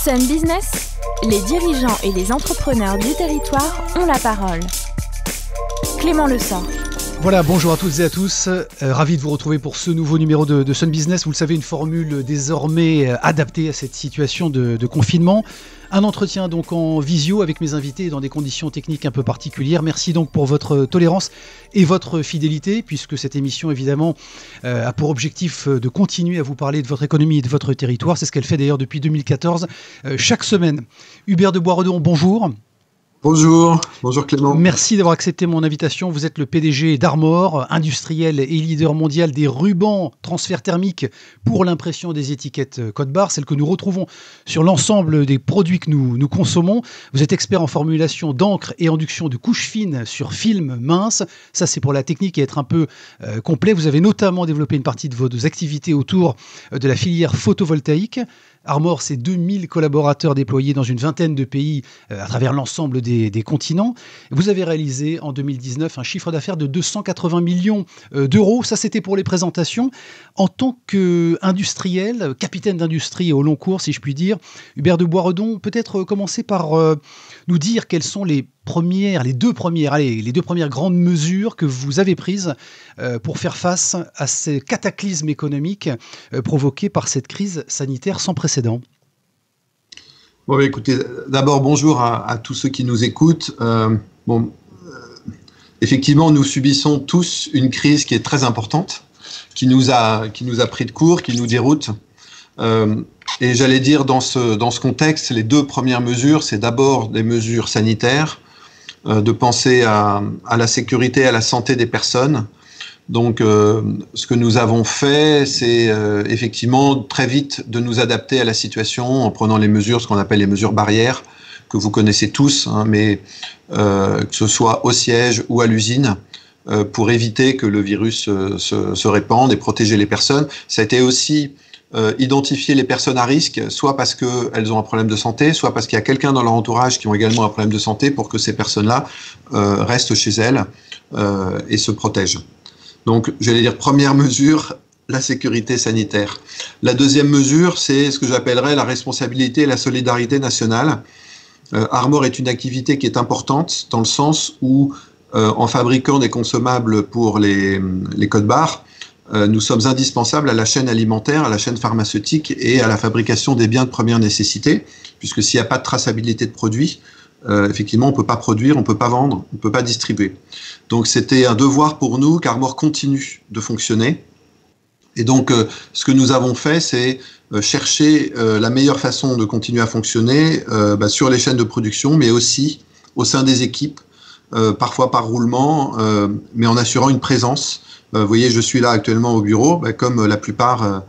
Sun Business, les dirigeants et les entrepreneurs du territoire ont la parole. Clément Lessort. Voilà, bonjour à toutes et à tous, ravi de vous retrouver pour ce nouveau numéro de Sun Business. Vous le savez, une formule désormais adaptée à cette situation de confinement. Un entretien donc en visio avec mes invités dans des conditions techniques un peu particulières. Merci donc pour votre tolérance et votre fidélité, puisque cette émission évidemment a pour objectif de continuer à vous parler de votre économie et de votre territoire. C'est ce qu'elle fait d'ailleurs depuis 2014, chaque semaine. Hubert de Boisredon, bonjour. Bonjour Clément. Merci d'avoir accepté mon invitation. Vous êtes le PDG d'Armor, industriel et leader mondial des rubans transfert thermique pour l'impression des étiquettes code barre, celles que nous retrouvons sur l'ensemble des produits que nous consommons. Vous êtes expert en formulation d'encre et induction de couches fines sur film mince. Ça, c'est pour la technique et être un peu complet. Vous avez notamment développé une partie de vos activités autour de la filière photovoltaïque. Armor, c'est 2000 collaborateurs déployés dans une vingtaine de pays à travers l'ensemble des continents. Vous avez réalisé en 2019 un chiffre d'affaires de 280 millions d'euros. Ça, c'était pour les présentations. En tant qu'industriel, capitaine d'industrie au long cours, si je puis dire, Hubert de Boisredon, peut-être commencer par nous dire quelles sont les deux premières grandes mesures que vous avez prises pour faire face à ces cataclysmes économiques provoqués par cette crise sanitaire sans précédent. Bon, écoutez, d'abord bonjour à tous ceux qui nous écoutent. Effectivement, nous subissons tous une crise qui est très importante, qui nous a pris de court, qui nous déroute. Et j'allais dire dans ce contexte, les deux premières mesures, c'est d'abord des mesures sanitaires, de penser à la sécurité, à la santé des personnes. Donc, ce que nous avons fait, c'est effectivement très vite de nous adapter à la situation en prenant les mesures, ce qu'on appelle les mesures barrières, que vous connaissez tous, mais que ce soit au siège ou à l'usine, pour éviter que le virus se répande et protéger les personnes. Ça a été aussi identifier les personnes à risque, soit parce qu'elles ont un problème de santé, soit parce qu'il y a quelqu'un dans leur entourage qui ont également un problème de santé, pour que ces personnes-là restent chez elles et se protègent. Donc, j'allais dire, première mesure, la sécurité sanitaire. La deuxième mesure, c'est ce que j'appellerais la responsabilité et la solidarité nationale. Armor est une activité qui est importante dans le sens où, en fabriquant des consommables pour les codes barres, nous sommes indispensables à la chaîne alimentaire, à la chaîne pharmaceutique et à la fabrication des biens de première nécessité, puisque s'il n'y a pas de traçabilité de produits, effectivement, on ne peut pas produire, on ne peut pas vendre, on ne peut pas distribuer. Donc, c'était un devoir pour nous qu'Armor continue de fonctionner. Et donc, ce que nous avons fait, c'est chercher la meilleure façon de continuer à fonctionner sur les chaînes de production, mais aussi au sein des équipes, parfois par roulement, mais en assurant une présence. Vous voyez, je suis là actuellement au bureau, comme la plupart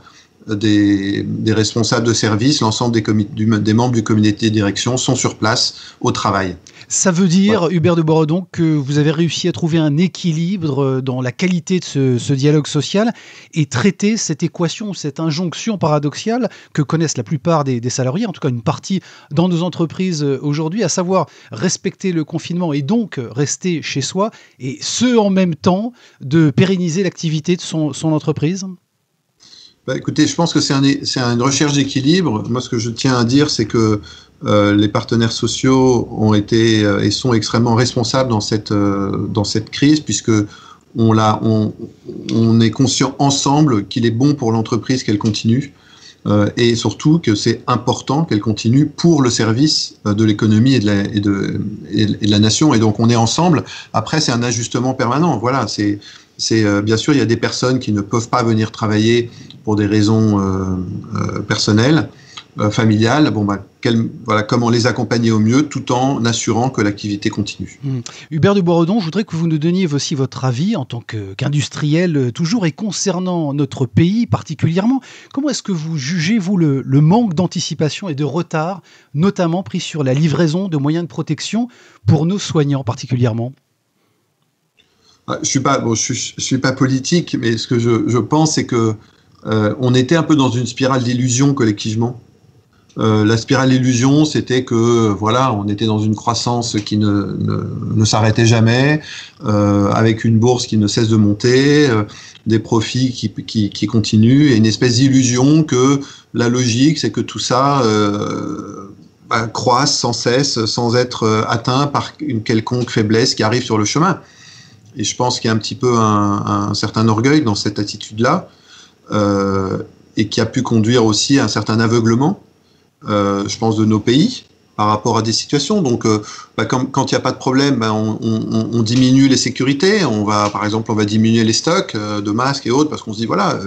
des responsables de service, l'ensemble des membres du comité de direction sont sur place au travail. Ça veut dire, Hubert de Boisredon, que vous avez réussi à trouver un équilibre dans la qualité de ce dialogue social et traiter cette équation, cette injonction paradoxale que connaissent la plupart des salariés, en tout cas une partie dans nos entreprises aujourd'hui, à savoir respecter le confinement et donc rester chez soi, et ce en même temps de pérenniser l'activité de son entreprise. Écoutez, je pense que c'est une recherche d'équilibre. Moi, ce que je tiens à dire, c'est que les partenaires sociaux ont été et sont extrêmement responsables dans cette crise, puisque on est conscient ensemble qu'il est bon pour l'entreprise qu'elle continue, et surtout que c'est important qu'elle continue pour le service de l'économie et de la nation. Et donc, on est ensemble. Après, c'est un ajustement permanent. Voilà, bien sûr, il y a des personnes qui ne peuvent pas venir travailler pour des raisons personnelles, familiales. Comment les accompagner au mieux tout en assurant que l'activité continue. Hubert de Boisredon, je voudrais que vous nous donniez aussi votre avis en tant qu'industriel toujours, et concernant notre pays particulièrement. Comment est-ce que vous jugez, vous, le manque d'anticipation et de retard, notamment pris sur la livraison de moyens de protection pour nos soignants particulièrement ? Je suis pas politique, mais ce que je pense, c'est que on était un peu dans une spirale d'illusion collectivement. La spirale d'illusion, c'était que on était dans une croissance qui ne s'arrêtait jamais, avec une bourse qui ne cesse de monter, des profits qui continuent, et une espèce d'illusion que la logique, c'est que tout ça croissent sans cesse, sans être atteints par une quelconque faiblesse qui arrive sur le chemin. Et je pense qu'il y a un petit peu un certain orgueil dans cette attitude-là, et qui a pu conduire aussi à un certain aveuglement, je pense, de nos pays par rapport à des situations. Donc, quand il n'y a pas de problème, on diminue les sécurités. Par exemple, on va diminuer les stocks de masques et autres, parce qu'on se dit, voilà,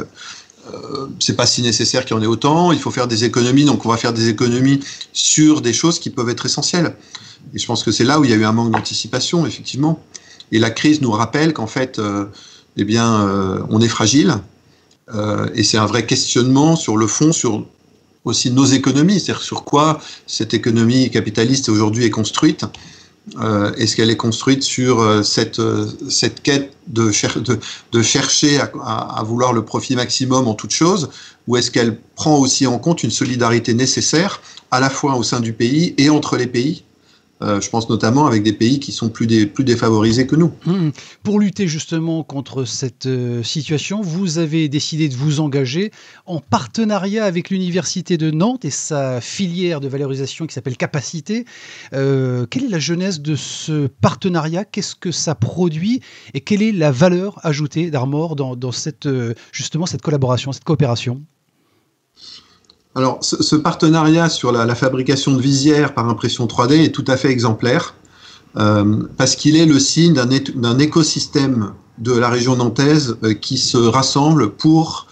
c'est pas si nécessaire qu'il y en ait autant, il faut faire des économies, donc on va faire des économies sur des choses qui peuvent être essentielles. Et je pense que c'est là où il y a eu un manque d'anticipation, effectivement. Et la crise nous rappelle qu'en fait, on est fragile, et c'est un vrai questionnement sur le fond, sur aussi nos économies, c'est-à-dire sur quoi cette économie capitaliste aujourd'hui est construite. Est-ce qu'elle est construite sur cette quête de chercher à vouloir le profit maximum en toute chose, ou est-ce qu'elle prend aussi en compte une solidarité nécessaire à la fois au sein du pays et entre les pays? Je pense notamment avec des pays qui sont plus défavorisés que nous. Pour lutter justement contre cette situation, vous avez décidé de vous engager en partenariat avec l'Université de Nantes et sa filière de valorisation qui s'appelle Capacité. Quelle est la genèse de ce partenariat? Qu'est-ce que ça produit? Et quelle est la valeur ajoutée d'Armor dans justement cette collaboration, cette coopération? Alors, ce partenariat sur la fabrication de visières par impression 3D est tout à fait exemplaire, parce qu'il est le signe d'un écosystème de la région nantaise qui se rassemble pour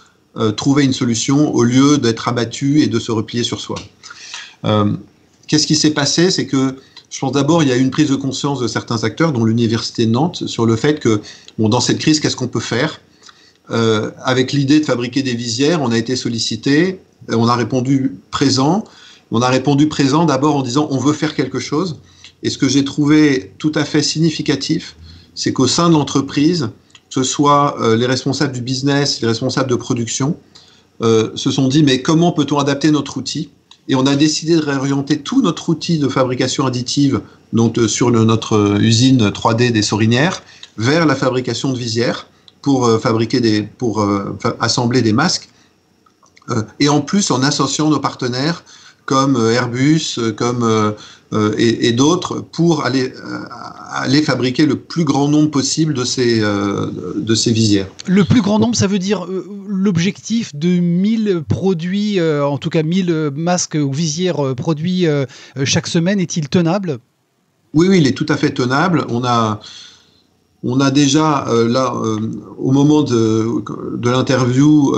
trouver une solution au lieu d'être abattu et de se replier sur soi. Qu'est-ce qui s'est passé? C'est que, je pense d'abord, il y a eu une prise de conscience de certains acteurs, dont l'Université de Nantes, sur le fait que, dans cette crise, qu'est-ce qu'on peut faire? Avec l'idée de fabriquer des visières, on a été sollicité. On a répondu présent. On a répondu présent d'abord en disant on veut faire quelque chose. Et ce que j'ai trouvé tout à fait significatif, c'est qu'au sein de l'entreprise, que ce soit les responsables du business, les responsables de production, se sont dit mais comment peut-on adapter notre outil? Et on a décidé de réorienter tout notre outil de fabrication additive, donc sur notre usine 3D des Sorinières, vers la fabrication de visières pour assembler des masques. Et en plus en associant nos partenaires comme Airbus, et d'autres pour aller fabriquer le plus grand nombre possible de ces visières. Le plus grand nombre, ça veut dire l'objectif de 1000 produits, en tout cas 1000 masques ou visières produits chaque semaine, est-il tenable? Oui, il est tout à fait tenable. On a déjà, au moment de l'interview,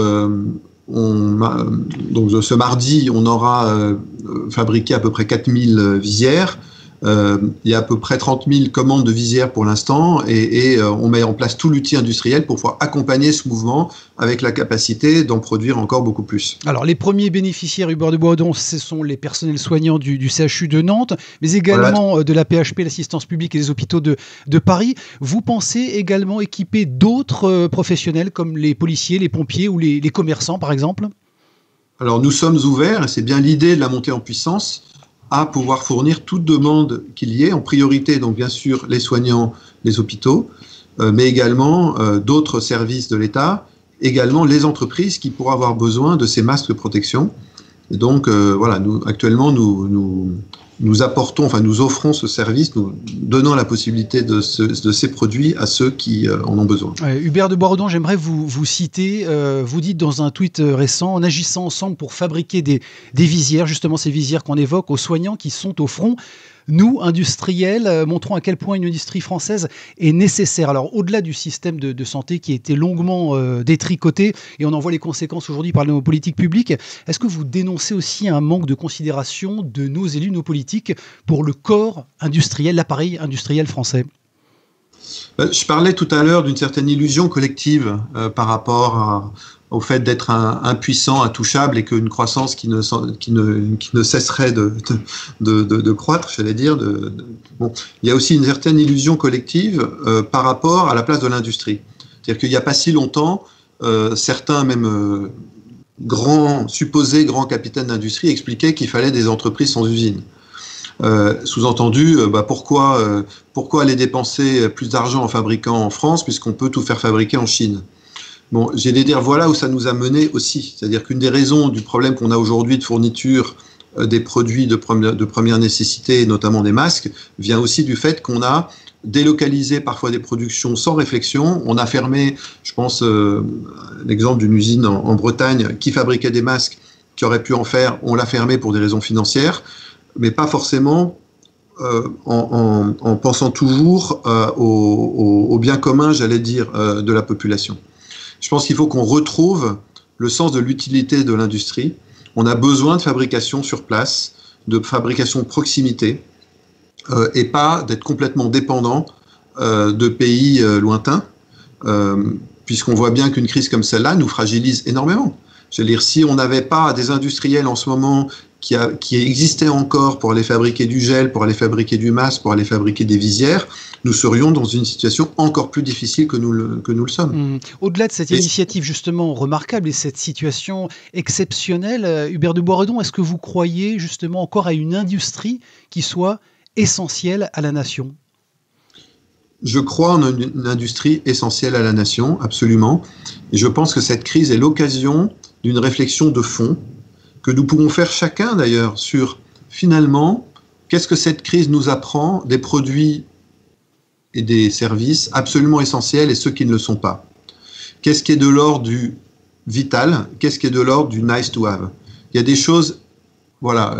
donc ce mardi, on aura fabriqué à peu près 4000 visières. Il y a à peu près 30 000 commandes de visières pour l'instant et on met en place tout l'outil industriel pour pouvoir accompagner ce mouvement avec la capacité d'en produire encore beaucoup plus. Alors les premiers bénéficiaires Hubert de Boisdon, ce sont les personnels soignants du CHU de Nantes, mais également de la PHP, l'assistance publique et des hôpitaux de Paris. Vous pensez également équiper d'autres professionnels comme les policiers, les pompiers ou les commerçants par exemple? Alors nous sommes ouverts, et c'est bien l'idée de la montée en puissance, à pouvoir fournir toute demande qu'il y ait, en priorité donc bien sûr les soignants, les hôpitaux, mais également d'autres services de l'État, également les entreprises qui pourraient avoir besoin de ces masques de protection. Et donc voilà, actuellement nous apportons, enfin nous offrons ce service, nous donnons la possibilité de ces produits à ceux qui en ont besoin. Hubert de Boisdon, j'aimerais vous citer, vous dites dans un tweet récent, en agissant ensemble pour fabriquer des visières, justement ces visières qu'on évoque aux soignants qui sont au front, nous, industriels, montrons à quel point une industrie française est nécessaire. Alors, au-delà du système de santé qui a été longuement détricoté, et on en voit les conséquences aujourd'hui par nos politiques publiques, est-ce que vous dénoncez aussi un manque de considération de nos élus, nos politiques, pour le corps industriel, l'appareil industriel français ? Je parlais tout à l'heure d'une certaine illusion collective par rapport au fait d'être impuissant, intouchable, et qu'une croissance qui ne cesserait de croître, j'allais dire. Bon, il y a aussi une certaine illusion collective par rapport à la place de l'industrie. C'est-à-dire qu'il n'y a pas si longtemps, certains même supposés grands capitaines d'industrie expliquaient qu'il fallait des entreprises sans usines. Sous-entendu, pourquoi aller dépenser plus d'argent en fabriquant en France puisqu'on peut tout faire fabriquer en Chine? Bon, j'ai des dire voilà où ça nous a mené aussi. C'est-à-dire qu'une des raisons du problème qu'on a aujourd'hui de fourniture des produits de première nécessité, notamment des masques, vient aussi du fait qu'on a délocalisé parfois des productions sans réflexion. On a fermé, je pense, l'exemple d'une usine en Bretagne qui fabriquait des masques, qui aurait pu en faire, on l'a fermé pour des raisons financières, mais pas forcément en pensant toujours au bien commun, j'allais dire, de la population. Je pense qu'il faut qu'on retrouve le sens de l'utilité de l'industrie. On a besoin de fabrication sur place, de fabrication de proximité, et pas d'être complètement dépendant de pays lointains, puisqu'on voit bien qu'une crise comme celle-là nous fragilise énormément. Je veux dire, si on n'avait pas des industriels en ce moment qui existaient encore pour aller fabriquer du gel, pour aller fabriquer du masque, pour aller fabriquer des visières, nous serions dans une situation encore plus difficile que nous le sommes. Au-delà de cette initiative justement remarquable et cette situation exceptionnelle, Hubert de Boisredon, est-ce que vous croyez justement encore à une industrie qui soit essentielle à la nation ? Je crois en une industrie essentielle à la nation, absolument. Et je pense que cette crise est l'occasion d'une réflexion de fond que nous pouvons faire chacun d'ailleurs sur, finalement, qu'est-ce que cette crise nous apprend des produits et des services absolument essentiels et ceux qui ne le sont pas. Qu'est-ce qui est de l'ordre du vital? Qu'est-ce qui est de l'ordre du nice to have? Il y a des choses, voilà,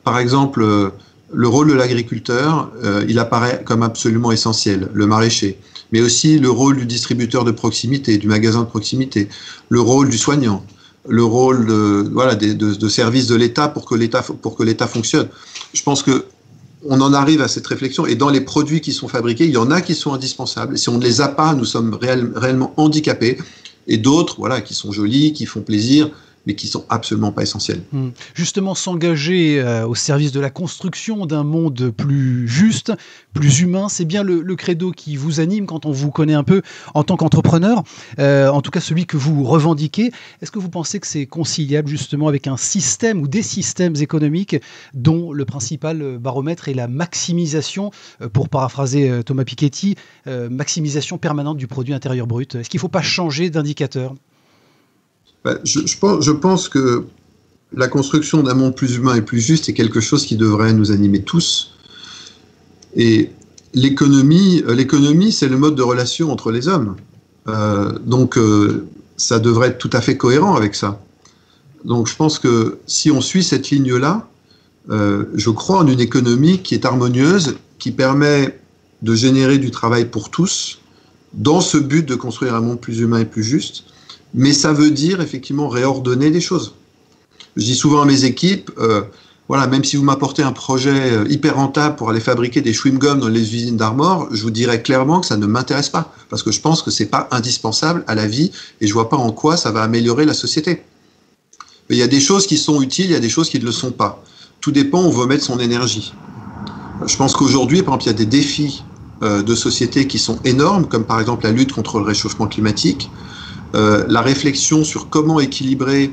par exemple, le rôle de l'agriculteur, il apparaît comme absolument essentiel, le maraîcher, mais aussi le rôle du distributeur de proximité, du magasin de proximité, le rôle du soignant, le rôle de service de l'État pour que l'État fonctionne. Je pense qu'on en arrive à cette réflexion, et dans les produits qui sont fabriqués, il y en a qui sont indispensables, et si on ne les a pas, nous sommes réellement handicapés, et d'autres, voilà, qui sont jolis, qui font plaisir, mais qui ne sont absolument pas essentiels. Justement, s'engager au service de la construction d'un monde plus juste, plus humain, c'est bien le credo qui vous anime quand on vous connaît un peu en tant qu'entrepreneur, en tout cas celui que vous revendiquez. Est-ce que vous pensez que c'est conciliable justement avec un système ou des systèmes économiques dont le principal baromètre est la maximisation, pour paraphraser Thomas Piketty, maximisation permanente du produit intérieur brut? Est-ce qu'il ne faut pas changer d'indicateur ? Je pense que la construction d'un monde plus humain et plus juste est quelque chose qui devrait nous animer tous. Et l'économie, c'est le mode de relation entre les hommes. Donc, ça devrait être tout à fait cohérent avec ça. Donc, je pense que si on suit cette ligne-là, je crois en une économie qui est harmonieuse, qui permet de générer du travail pour tous, dans ce but de construire un monde plus humain et plus juste. Mais ça veut dire effectivement réordonner les choses. Je dis souvent à mes équipes, voilà, même si vous m'apportez un projet hyper rentable pour aller fabriquer des chewing-gums dans les usines d'Armor, je vous dirais clairement que ça ne m'intéresse pas, parce que je pense que c'est pas indispensable à la vie, et je vois pas en quoi ça va améliorer la société. Mais il y a des choses qui sont utiles, il y a des choses qui ne le sont pas. Tout dépend où on veut mettre son énergie. Je pense qu'aujourd'hui, par exemple, il y a des défis de société qui sont énormes, comme par exemple la lutte contre le réchauffement climatique, la réflexion sur comment équilibrer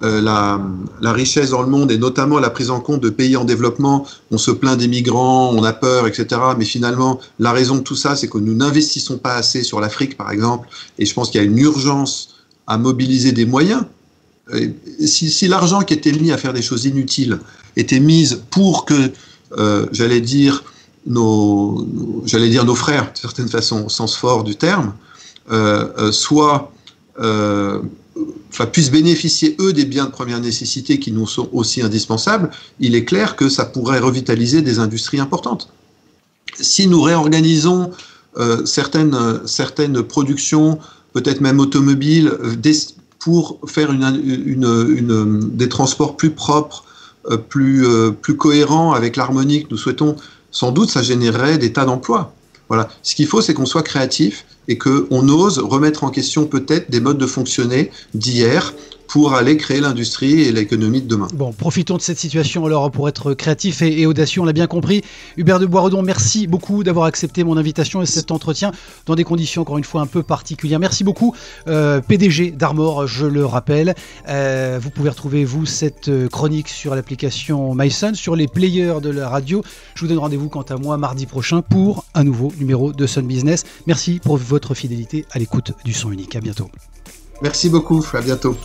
la richesse dans le monde, et notamment la prise en compte de pays en développement. On se plaint des migrants, on a peur, etc. Mais finalement, la raison de tout ça, c'est que nous n'investissons pas assez sur l'Afrique, par exemple. Et je pense qu'il y a une urgence à mobiliser des moyens. Et si l'argent qui était mis à faire des choses inutiles était mis pour que, j'allais dire nos frères, de certaine façon, au sens fort du terme, puissent bénéficier, eux, des biens de première nécessité qui nous sont aussi indispensables, il est clair que ça pourrait revitaliser des industries importantes. Si nous réorganisons certaines productions, peut-être même automobiles, pour faire des transports plus propres, plus cohérents avec l'harmonie que nous souhaitons, sans doute ça générerait des tas d'emplois. Voilà. Ce qu'il faut, c'est qu'on soit créatif et qu'on ose remettre en question peut-être des modes de fonctionner d'hier pour aller créer l'industrie et l'économie de demain. Bon, profitons de cette situation alors pour être créatif et audacieux, on l'a bien compris. Hubert de Boisredon, merci beaucoup d'avoir accepté mon invitation et cet entretien dans des conditions encore une fois un peu particulières. Merci beaucoup, PDG d'Armor, je le rappelle. Vous pouvez retrouver cette chronique sur l'application MySun, sur les players de la radio. Je vous donne rendez-vous quant à moi mardi prochain pour un nouveau numéro de Sun Business. Merci pour votre fidélité à l'écoute du son unique. À bientôt. Merci beaucoup, à bientôt.